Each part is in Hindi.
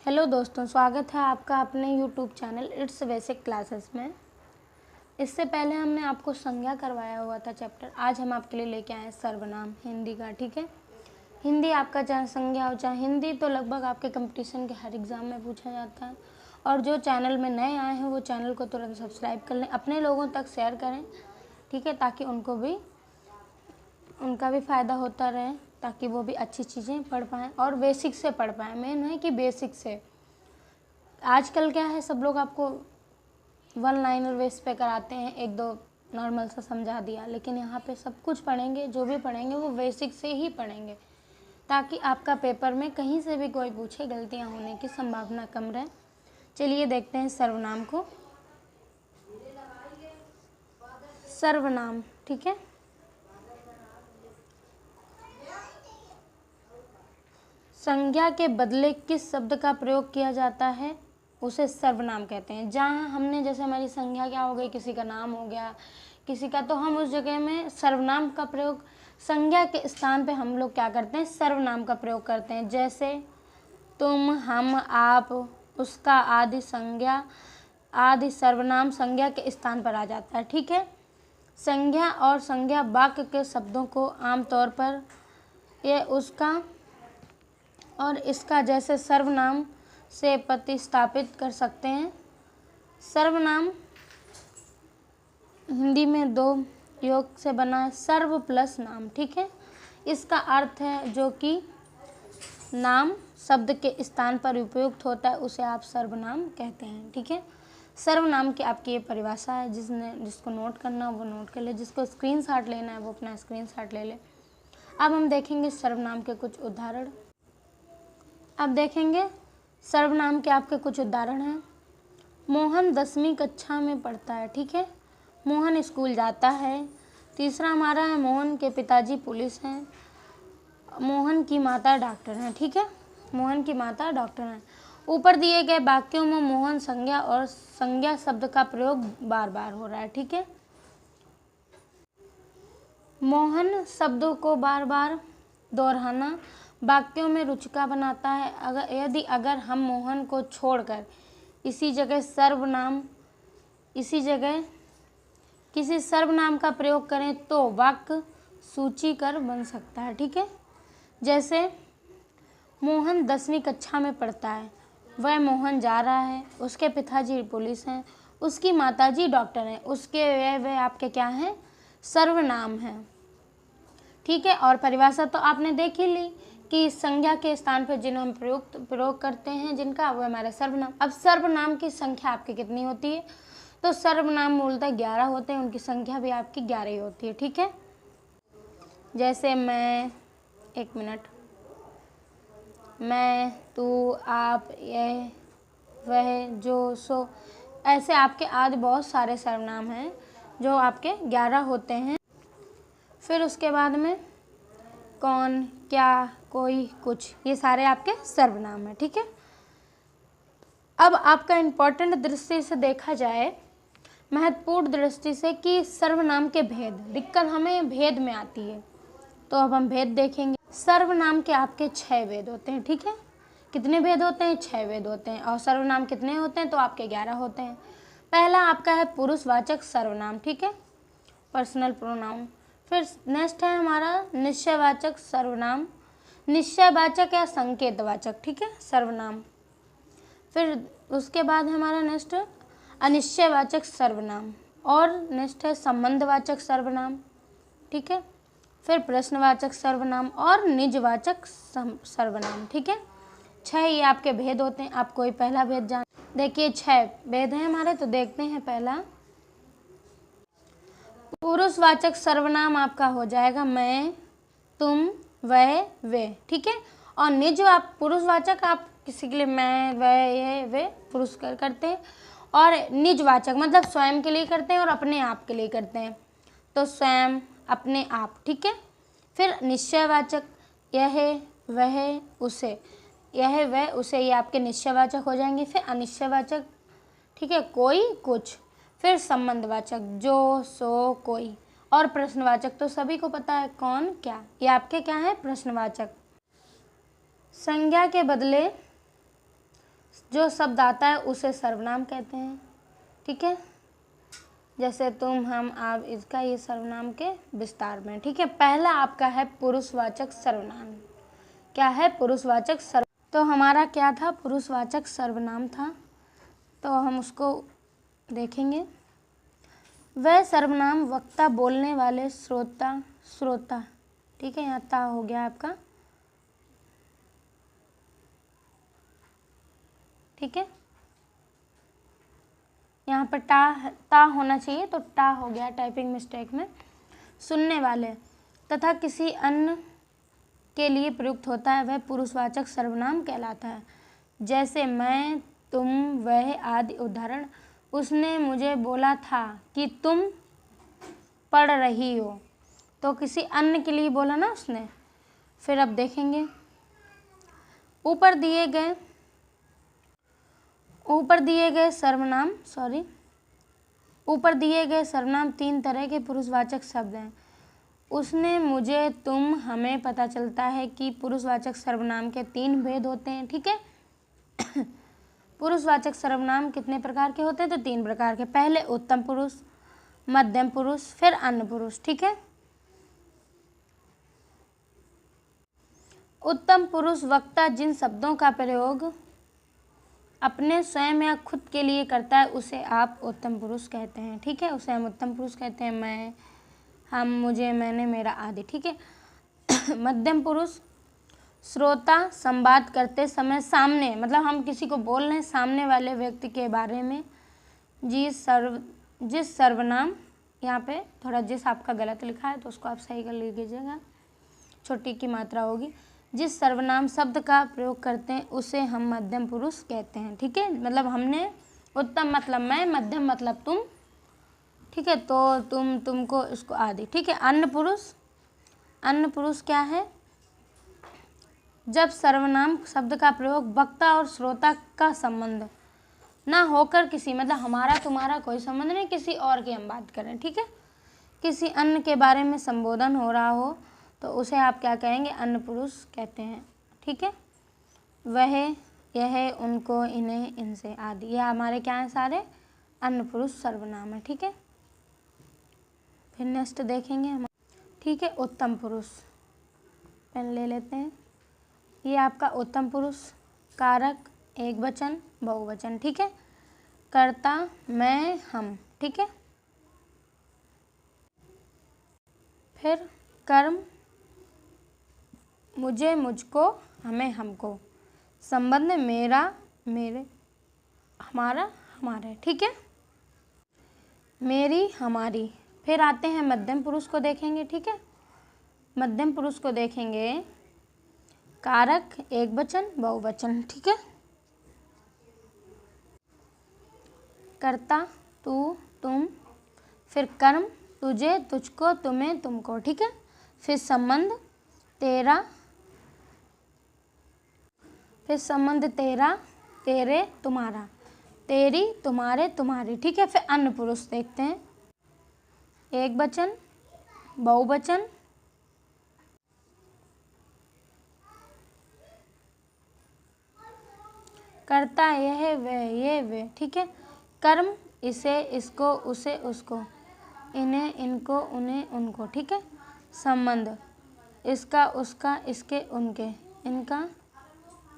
हेलो दोस्तों, स्वागत है आपका अपने YouTube channel it's basic classes में। इससे पहले हमने आपको संज्ञा करवाया हुआ था चैप्टर। आज हम आपके लिए लेके आए हैं सर्वनाम हिंदी का। ठीक है, हिंदी आपका चाहे संज्ञा हो चाहे हिंदी, तो लगभग आपके कंपटीशन के हर एग्ज़ाम में पूछा जाता है। और जो चैनल में नए आए हैं वो चैनल को तुरंत सब्सक्राइब कर लें, अपने लोगों तक शेयर करें, ठीक है, ताकि उनका भी फ़ायदा होता रहे, ताकि वो भी अच्छी चीज़ें पढ़ पाएँ और बेसिक से पढ़ पाएँ। मेन है कि बेसिक से। आजकल क्या है, सब लोग आपको वन लाइनर बेस पे कराते हैं, एक दो नॉर्मल सा समझा दिया, लेकिन यहाँ पे सब कुछ पढ़ेंगे, जो भी पढ़ेंगे वो बेसिक से ही पढ़ेंगे, ताकि आपका पेपर में कहीं से भी कोई पूछे गलतियाँ होने की संभावना कम रहे। चलिए देखते हैं सर्वनाम को। सर्वनाम, ठीक है, संज्ञा के बदले किस शब्द का प्रयोग किया जाता है उसे सर्वनाम कहते हैं। जहाँ हमने, जैसे हमारी संज्ञा क्या हो गई, किसी का नाम हो गया किसी का, तो हम उस जगह में सर्वनाम का प्रयोग, संज्ञा के स्थान पे हम लोग क्या करते हैं, सर्वनाम का प्रयोग करते हैं। जैसे तुम, हम, आप, उसका आदि संज्ञा आदि सर्वनाम संज्ञा के स्थान पर आ जाता है। ठीक है, संज्ञा और संज्ञा वाक्य के शब्दों को आमतौर पर ये उसका और इसका जैसे सर्वनाम से प्रतिस्थापित कर सकते हैं। सर्वनाम हिंदी में दो योग से बना है, सर्व प्लस नाम। ठीक है, इसका अर्थ है जो कि नाम शब्द के स्थान पर उपयुक्त होता है उसे आप सर्वनाम कहते हैं। ठीक है, सर्वनाम की आपकी ये परिभाषा है। जिसको नोट करना हो वो नोट कर ले, जिसको स्क्रीनशॉट लेना है वो अपना स्क्रीनशॉट ले ले। अब हम देखेंगे सर्वनाम के कुछ उदाहरण। अब देखेंगे सर्वनाम के आपके कुछ उदाहरण हैं। मोहन 10वीं कक्षा में पढ़ता है। ठीक है, मोहन स्कूल जाता है। तीसरा हमारा है मोहन के पिताजी पुलिस हैं। मोहन की माता डॉक्टर हैं। ठीक है, मोहन की माता डॉक्टर हैं। ऊपर दिए गए वाक्यों में मोहन संज्ञा और संज्ञा शब्द का प्रयोग बार बार हो रहा है। ठीक है, मोहन शब्दों को बार बार दोहराना वाक्यों में रुचिका बनाता है। अगर हम मोहन को छोड़कर इसी जगह किसी सर्वनाम का प्रयोग करें तो वाक्य सूचीकर बन सकता है। ठीक है, जैसे मोहन 10वीं कक्षा में पढ़ता है, वह मोहन जा रहा है, उसके पिताजी पुलिस हैं, उसकी माताजी डॉक्टर हैं, उसके वे आपके क्या हैं, सर्वनाम हैं। ठीक है, और परिभाषा तो आपने देख ही ली कि संज्ञा के स्थान पर जिन्हें हम प्रयोग करते हैं जिनका, वो हमारा सर्वनाम। अब सर्वनाम की संख्या आपकी कितनी होती है, तो सर्वनाम मूलतः 11 होते हैं, उनकी संख्या भी आपकी 11 ही होती है। ठीक है, जैसे मैं, एक मिनट, मैं, तू, आप, यह, वह, जो, सो, ऐसे आपके आदि बहुत सारे सर्वनाम हैं जो आपके 11 होते हैं। फिर उसके बाद में कौन, क्या, कोई, कुछ, ये सारे आपके सर्वनाम हैं। ठीक है, अब आपका इम्पोर्टेंट दृष्टि से देखा जाए, महत्वपूर्ण दृष्टि से, कि सर्वनाम के भेद, दिक्कत हमें भेद में आती है, तो अब हम भेद देखेंगे। सर्वनाम के आपके 6 भेद होते हैं। ठीक है, कितने भेद होते हैं, 6 भेद होते हैं। और सर्वनाम कितने होते हैं, तो आपके 11 होते हैं। पहला आपका है पुरुषवाचक सर्वनाम। ठीक है, पर्सनल प्रोनाउन। फिर नेक्स्ट है हमारा निश्चयवाचक सर्वनाम, निश्चयवाचक या संकेतवाचक, ठीक है, सर्वनाम। फिर उसके बाद हमारा नेक्स्ट अनिश्चयवाचक सर्वनाम, और नेक्स्ट है संबंधवाचक सर्वनाम। ठीक है, फिर प्रश्नवाचक सर्वनाम और निजवाचक सर्वनाम। ठीक है, 6 ये आपके भेद होते हैं। आप कोई पहला भेद जान, देखिए 6 भेद हैं हमारे, तो देखते हैं पहला। पुरुषवाचक सर्वनाम आपका हो जाएगा मैं, तुम, वह, वे। ठीक है, और निज आप पुरुषवाचक आप किसी के लिए मैं, वह, यह, वे पुरुष करते हैं, और निजवाचक मतलब स्वयं के लिए करते हैं और अपने आप के लिए करते हैं, तो स्वयं, अपने आप। ठीक है, फिर निश्चयवाचक यह, वह, उसे, यह, वह, उसे, ये आपके निश्चयवाचक हो जाएंगे। फिर अनिश्चयवाचक, ठीक है, कोई, कुछ। फिर संबंधवाचक जो, सो, कोई, और प्रश्नवाचक तो सभी को पता है कौन, क्या, ये आपके क्या है, प्रश्नवाचक। संज्ञा के बदले जो शब्द आता है उसे सर्वनाम कहते हैं। ठीक है, जैसे तुम, हम, आप, इसका ये सर्वनाम के विस्तार में। ठीक है, पहला आपका है पुरुषवाचक सर्वनाम। क्या है? पुरुषवाचक सर्व। तो हमारा क्या था? पुरुषवाचक सर्वनाम था। तो हम उसको देखेंगे। वह सर्वनाम वक्ता, बोलने वाले, श्रोता। ठीक है, यहाँ ता हो गया आपका। ठीक है, यहाँ पर ता होना चाहिए तो टा हो गया टाइपिंग मिस्टेक में। सुनने वाले तथा किसी अन्य के लिए प्रयुक्त होता है, वह पुरुषवाचक सर्वनाम कहलाता है। जैसे मैं, तुम, वह आदि उदाहरण। उसने मुझे बोला था कि तुम पढ़ रही हो, तो किसी अन्य के लिए बोला ना उसने। फिर अब देखेंगे ऊपर दिए गए सर्वनाम 3 तरह के पुरुषवाचक शब्द हैं। उसने, मुझे, तुम, हमें पता चलता है कि पुरुषवाचक सर्वनाम के 3 भेद होते हैं। ठीक है, पुरुषवाचक सर्वनाम कितने प्रकार के होते हैं? तो 3 प्रकार के। पहले उत्तम पुरुष, मध्यम पुरुष, फिर अन्य पुरुष। ठीक है, उत्तम पुरुष वक्ता जिन शब्दों का प्रयोग अपने स्वयं या खुद के लिए करता है उसे आप उत्तम पुरुष कहते हैं। ठीक है, उसे हम उत्तम पुरुष कहते हैं। मैं, हम, मुझे, मैंने, मेरा आदि। ठीक है। मध्यम पुरुष श्रोता संवाद करते समय सामने, मतलब हम किसी को बोल रहे हैं, सामने वाले व्यक्ति के बारे में जिस सर्वनाम, यहाँ पे थोड़ा जिस आपका गलत लिखा है तो उसको आप सही कर लीजिएगा, छोटी की मात्रा होगी। जिस सर्वनाम शब्द का प्रयोग करते हैं उसे हम मध्यम पुरुष कहते हैं। ठीक है, मतलब हमने उत्तम मतलब मैं, मध्यम मतलब तुम। ठीक है, तो तुम, तुमको, इसको आदि। ठीक है, अन्य पुरुष क्या है? जब सर्वनाम शब्द का प्रयोग वक्ता और श्रोता का संबंध ना होकर किसी, मतलब हमारा तुम्हारा कोई संबंध नहीं, किसी और की हम बात करें। ठीक है, किसी अन्य के बारे में संबोधन हो रहा हो तो उसे आप क्या कहेंगे? अन्य पुरुष कहते हैं। ठीक है, वह, यह, उनको, इन्हें, इनसे आदि, ये हमारे क्या हैं? सारे अन्य पुरुष सर्वनाम है। ठीक है, फिर नेक्स्ट देखेंगे हम। ठीक है, उत्तम पुरुष, पेन ले लेते हैं। ये आपका उत्तम पुरुष, कारक, एक वचन, बहुवचन। ठीक है, कर्ता मैं, हम। ठीक है, फिर कर्म मुझे, मुझको, हमें, हमको। संबंध मेरा, मेरे, हमारा, हमारे। ठीक है, मेरी, हमारी। फिर आते हैं मध्यम पुरुष को देखेंगे। ठीक है, मध्यम पुरुष को देखेंगे, कारक, एक वचन, बहुवचन। ठीक है, कर्ता तू, तुम, फिर कर्म तुझे, तुझको, तुम्हें, तुमको। ठीक है, फिर संबंध तेरा, तेरे, तुम्हारा, तेरी, तुम्हारे, तुम्हारी। ठीक है, फिर अन्य पुरुष देखते हैं, एक वचन, बहुवचन, कर्ता यह, वह, ये, वे। ठीक है, कर्म इसे, इसको, उसे, उसको, इन्हें, इनको, उन्हें, उनको। ठीक है, संबंध इसका, उसका, इसके, उनके, इनका,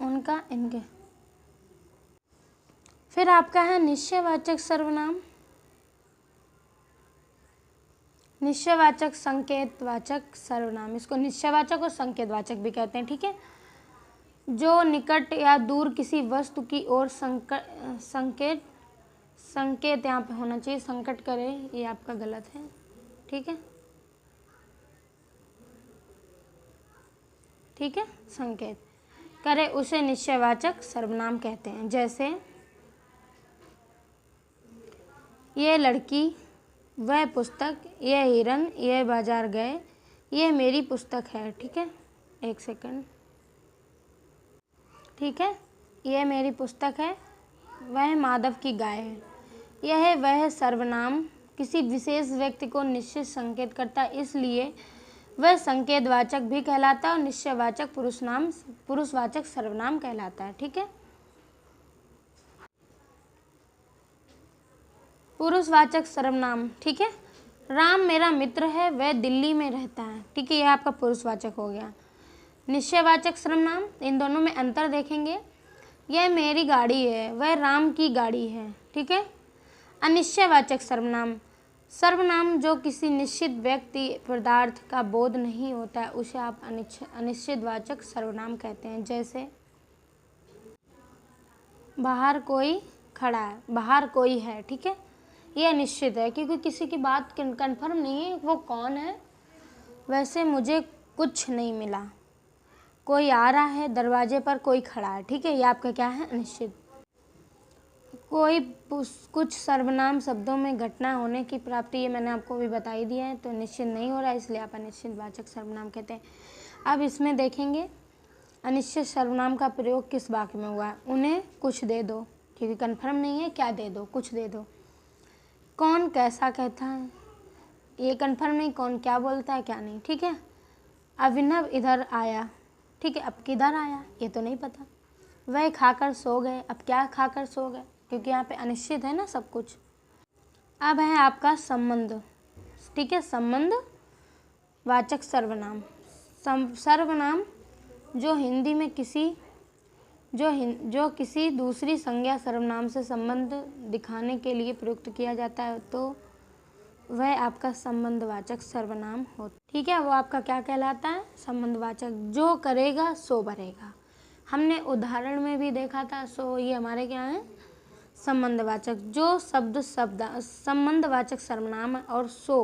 उनका, इनके। फिर आपका है निश्चयवाचक सर्वनाम, निश्चयवाचक, संकेतवाचक सर्वनाम। इसको निश्चयवाचक और संकेतवाचक भी कहते हैं। ठीक है, जो निकट या दूर किसी वस्तु की ओर संकेत यहाँ पे होना चाहिए, संकट करे, ये आपका गलत है। ठीक है, ठीक है, संकेत करे उसे निश्चयवाचक सर्वनाम कहते हैं। जैसे ये लड़की, वह पुस्तक, यह हिरन, यह बाजार गए, ये मेरी पुस्तक है। ठीक है, एक सेकंड। ठीक है, यह मेरी पुस्तक है, वह माधव की गाय है। यह वह सर्वनाम किसी विशेष व्यक्ति को निश्चित संकेत करता है, इसलिए वह संकेतवाचक भी कहलाता है और निश्चयवाचक पुरुषवाचक सर्वनाम कहलाता है। ठीक है, पुरुषवाचक सर्वनाम, ठीक है। राम मेरा मित्र है, वह दिल्ली में रहता है, ठीक है, यह आपका पुरुषवाचक हो गया। निश्चयवाचक सर्वनाम, इन दोनों में अंतर देखेंगे। यह मेरी गाड़ी है, वह राम की गाड़ी है, ठीक है। अनिश्चयवाचक सर्वनाम, सर्वनाम जो किसी निश्चित व्यक्ति पदार्थ का बोध नहीं होता है उसे आप अनिश्चितवाचक सर्वनाम कहते हैं। जैसे बाहर कोई खड़ा है, बाहर कोई है, ठीक है, ये अनिश्चित है क्योंकि किसी की बात कन्फर्म नहीं है वो कौन है। वैसे मुझे कुछ नहीं मिला, कोई आ रहा है, दरवाजे पर कोई खड़ा है, ठीक है, ये आपका क्या है, अनिश्चित। कोई कुछ सर्वनाम शब्दों में घटना होने की प्राप्ति, ये मैंने आपको भी बता ही दिया है, तो निश्चित नहीं हो रहा है इसलिए आप अनिश्चितवाचक सर्वनाम कहते हैं। अब इसमें देखेंगे अनिश्चित सर्वनाम का प्रयोग किस वाक्य में हुआ है। उन्हें कुछ दे दो, क्योंकि कन्फर्म नहीं है, क्या दे दो, कुछ दे दो। कौन कैसा कहता है, ये कन्फर्म नहीं, कौन क्या बोलता है क्या नहीं, ठीक है। अभिनव इधर आया, ठीक है, अब किधर आया ये तो नहीं पता। वह खाकर सो गए, अब क्या खाकर सो गए, क्योंकि यहाँ पे अनिश्चित है ना सब कुछ। अब है आपका संबंध, ठीक है, संबंध वाचक सर्वनाम। सर्वनाम जो हिंदी में जो किसी दूसरी संज्ञा सर्वनाम से संबंध दिखाने के लिए प्रयुक्त किया जाता है तो वह आपका संबंधवाचक सर्वनाम हो, ठीक है, वो आपका क्या कहलाता है, संबंधवाचक। जो करेगा सो भरेगा, हमने उदाहरण में भी देखा था, सो ये हमारे क्या है, संबंधवाचक। जो शब्द संबंधवाचक सर्वनाम है और सो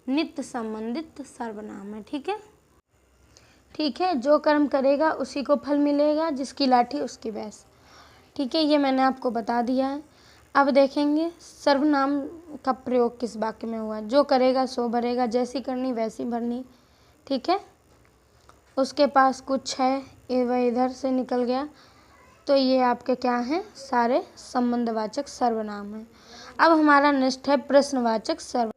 नित्य संबंधित सर्वनाम है, ठीक है, ठीक है। जो कर्म करेगा उसी को फल मिलेगा, जिसकी लाठी उसकी भैंस, ठीक है, ये मैंने आपको बता दिया है। अब देखेंगे सर्वनाम का प्रयोग किस वाक्य में हुआ। जो करेगा सो भरेगा, जैसी करनी वैसी भरनी, ठीक है। उसके पास कुछ है, वह इधर से निकल गया, तो ये आपके क्या हैं, सारे संबंधवाचक सर्वनाम हैं। अब हमारा नेक्स्ट है प्रश्नवाचक सर्वनाम।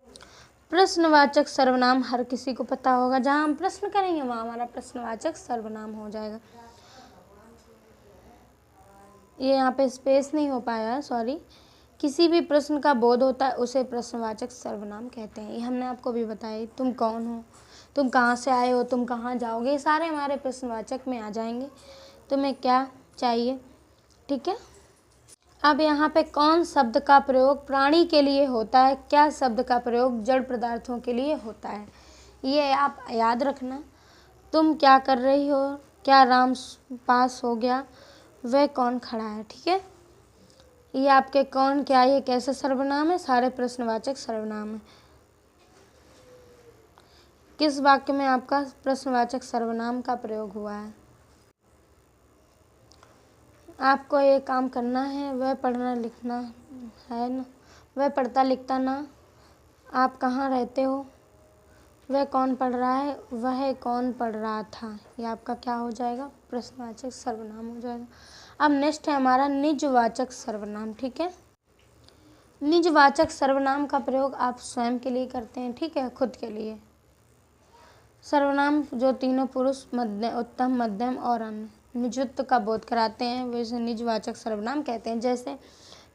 प्रश्नवाचक सर्वनाम हर किसी को पता होगा, जहाँ हम प्रश्न करेंगे वहाँ हमारा प्रश्नवाचक सर्वनाम हो जाएगा। ये यहाँ पे स्पेस नहीं हो पाया है, सॉरी। किसी भी प्रश्न का बोध होता है उसे प्रश्नवाचक सर्वनाम कहते हैं। ये हमने आपको भी बताया, तुम कौन हो, तुम कहाँ से आए हो, तुम कहाँ जाओगे, ये सारे हमारे प्रश्नवाचक में आ जाएंगे। तुम्हें क्या चाहिए, ठीक है। अब यहाँ पे कौन शब्द का प्रयोग प्राणी के लिए होता है, क्या शब्द का प्रयोग जड़ पदार्थों के लिए होता है, ये आप याद रखना। तुम क्या कर रही हो, क्या राम पास हो गया, वह कौन खड़ा है, ठीक है। ये आपके कौन, क्या, ये कैसे सर्वनाम है, सारे प्रश्नवाचक सर्वनाम है। किस वाक्य में आपका प्रश्नवाचक सर्वनाम का प्रयोग हुआ है। आपको ये काम करना है, वह पढ़ना लिखना है ना, वह पढ़ता लिखता ना। आप कहाँ रहते हो, वह कौन पढ़ रहा है, वह कौन पढ़ रहा था, ये आपका क्या हो जाएगा, प्रश्नवाचक सर्वनाम हो जाएगा। अब नेक्स्ट है हमारा निजवाचक सर्वनाम, ठीक है। निजवाचक सर्वनाम का प्रयोग आप स्वयं के लिए करते हैं, ठीक है, खुद के लिए। सर्वनाम जो तीनों पुरुष, उत्तम, मध्यम और अन्य निजत्व का बोध कराते हैं वैसे निजवाचक सर्वनाम कहते हैं। जैसे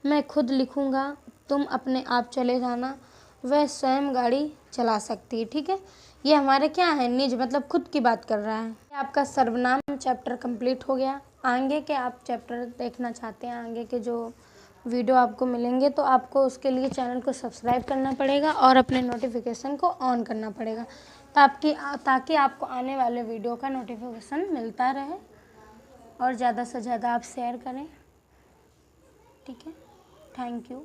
मैं खुद लिखूंगा, तुम अपने आप चले जाना, वह स्वयं गाड़ी चला सकती है, ठीक है। ये हमारे क्या है, निज, मतलब खुद की बात कर रहा है। आपका सर्वनाम चैप्टर कंप्लीट हो गया। आगे के आप चैप्टर देखना चाहते हैं, आगे के जो वीडियो आपको मिलेंगे तो आपको उसके लिए चैनल को सब्सक्राइब करना पड़ेगा और अपने नोटिफिकेशन को ऑन करना पड़ेगा ताकि आपको आने वाले वीडियो का नोटिफिकेशन मिलता रहे। और ज़्यादा से ज़्यादा आप शेयर करें, ठीक है। Thank you.